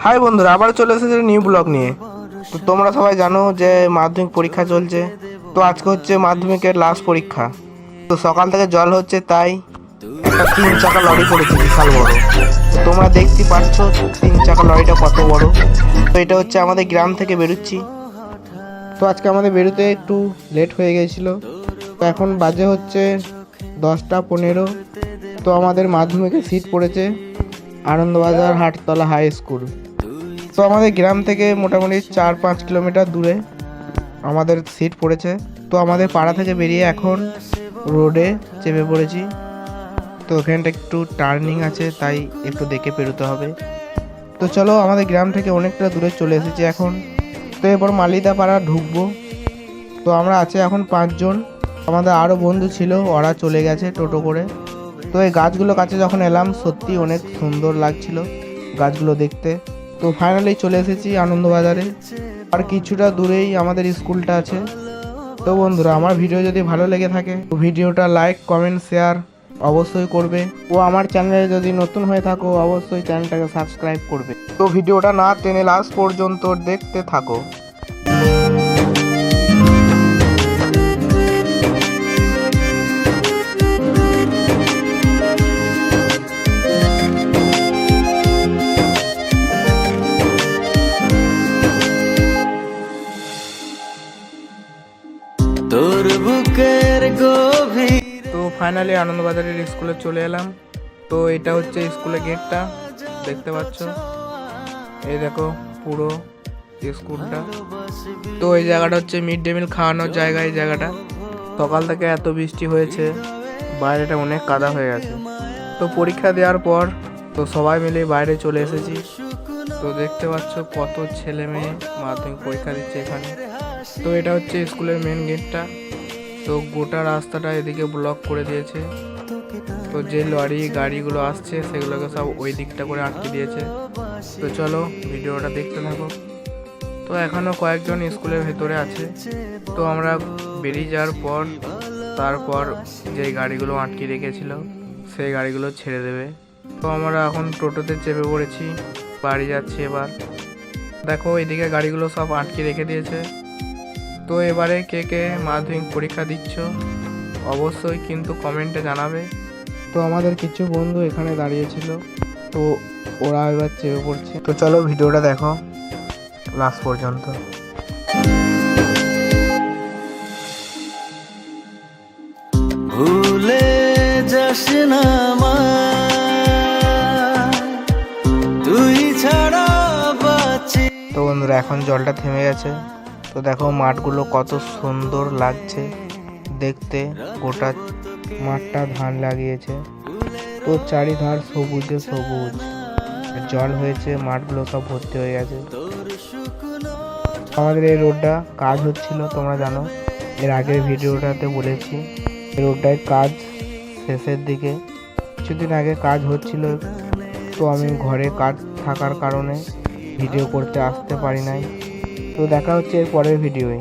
High বন্ধুরা, আবার চলে এসেছে নিউ ব্লগ নিয়ে। তো তোমরা সবাই জানো যে মাধ্যমিক পরীক্ষা চলছে। তো আজকে হচ্ছে মাধ্যমিকের লাস্ট পরীক্ষা। তো সকাল থেকে জল হচ্ছে, তাই একটা 3 চাকা লরি করেছে বিশাল বড়। তো তোমরা দেখতে পাচ্ছ 3 চাকা লরিটা কত বড়। তো এটা হচ্ছে আমাদের গ্রাম থেকে বেরোচ্ছি। তো আজকে আমাদের বেরোতে একটু লেট হয়ে গিয়েছিল। তো এখন বাজে হচ্ছে 10টা 15। তো আমাদের মাধ্যমিকে সিট পড়েছে আনন্দবাজার হাটতলা হাই স্কুল। তো আমাদের গ্রাম থেকে মোটামুটি 4-5 কিলোমিটার দূরে আমাদের সিট পড়েছে। তো আমাদের পাড়া থেকে বেরিয়ে এখন রোডে চেপে পড়েছি। তো ওখানটা একটু টার্নিং আছে, তাই একটু দেখে পেরোতে হবে। তো চলো, আমাদের গ্রাম থেকে অনেকটা দূরে চলে এসেছি এখন। তো এরপর মালিদা পাড়া ঢুকবো। তো আমরা আছি এখন 5 জন। আমাদের আরও বন্ধু ছিল, ওরা চলে গেছে টোটো করে। তো এই গাছগুলো কাছে যখন এলাম, সত্যি অনেক সুন্দর লাগছিল গাছগুলো দেখতে। তো ফাইনালি চলে এসেছি আনন্দবাজারে। আর কিছুটা দূরেই আমাদের স্কুলটা আছে। তো বন্ধুরা, আমার ভিডিও যদি ভালো লেগে থাকে তো ভিডিওটা লাইক কমেন্ট শেয়ার অবশ্যই করবে। ও আমার চ্যানেলে যদি নতুন হয়ে থাকো অবশ্যই চ্যানেলটাকে সাবস্ক্রাইব করবে। তো ভিডিওটা না টেনে লাস্ট পর্যন্ত দেখতে থাকো। তোর বুকের গভীর। তো ফাইনালি আনন্দবাজারের স্কুলে চলে এলাম। তো এটা হচ্ছে স্কুলের গেটটা, দেখতে পাচ্ছ। এই দেখো পুরো স্কুলটা। তো এই জায়গাটা হচ্ছে মিড ডে মিল খাওয়ানোর জায়গা। এই জায়গাটা সকাল থেকে এত বৃষ্টি হয়েছে, বাইরেটা অনেক কাদা হয়ে গেছে। তো পরীক্ষা দেওয়ার পর তো সবাই মিলে বাইরে চলে এসেছি। তো দেখতে পাচ্ছ কত ছেলে মেয়ে মাধ্যমিক পরীক্ষা দিচ্ছে এখানে। তো এটা হচ্ছে স্কুলের মেন গেটটা। তো গোটা রাস্তাটা এদিকে ব্লক করে দিয়েছে। তো যে লরি গাড়িগুলো আসছে সেগুলোকে সব ওই দিকটা করে আটকে দিয়েছে। তো চলো ভিডিওটা দেখতে থাকো। তো এখনও কয়েকজন স্কুলের ভেতরে আছে। তো আমরা বেরিয়ে যাওয়ার পর তারপর যে গাড়িগুলো আটকে রেখেছিল সেই গাড়িগুলো ছেড়ে দেবে। তো আমরা এখন টোটোতে চেপে পড়েছি, বাড়ি যাচ্ছি এবার। দেখো এইদিকে গাড়িগুলো সব আটকে রেখে দিয়েছে। তো এবারে কে কে মাধ্যমিক পরীক্ষা দিচ্ছ অবশ্যই কিন্তু কমেন্টে জানাবে। তো আমাদের কিছু বন্ধু এখানে দাঁড়িয়েছিল, তো ওরা এবার চেপে পড়ছে। তো চলো ভিডিওটা দেখো লাস্ট পর্যন্ত। ভুলে যাস না আমায়, তুই ছাড়া বাঁচি। তো বন্ধুরা, এখন জলটা থেমে গেছে। তো দেখো মাঠগুলো কত সুন্দর লাগছে দেখতে। গোটা মাঠটা ধান লাগিয়েছে। তো চারিধার সবুজে সবুজ, জল হয়েছে, মাঠগুলো সব ভর্তি হয়ে গেছে। আমাদের এই রোডটা কাজ হচ্ছিল, তোমরা জানো, এর আগের ভিডিওটাতে বলেছি। এই রোডটায় কাজ শেষের দিকে, কিছুদিন আগে কাজ হচ্ছিল। তো আমি ঘরে কাজ থাকার কারণে ভিডিও করতে আসতে পারি নাই। তো দেখা হচ্ছে এর পরের ভিডিওয়ে।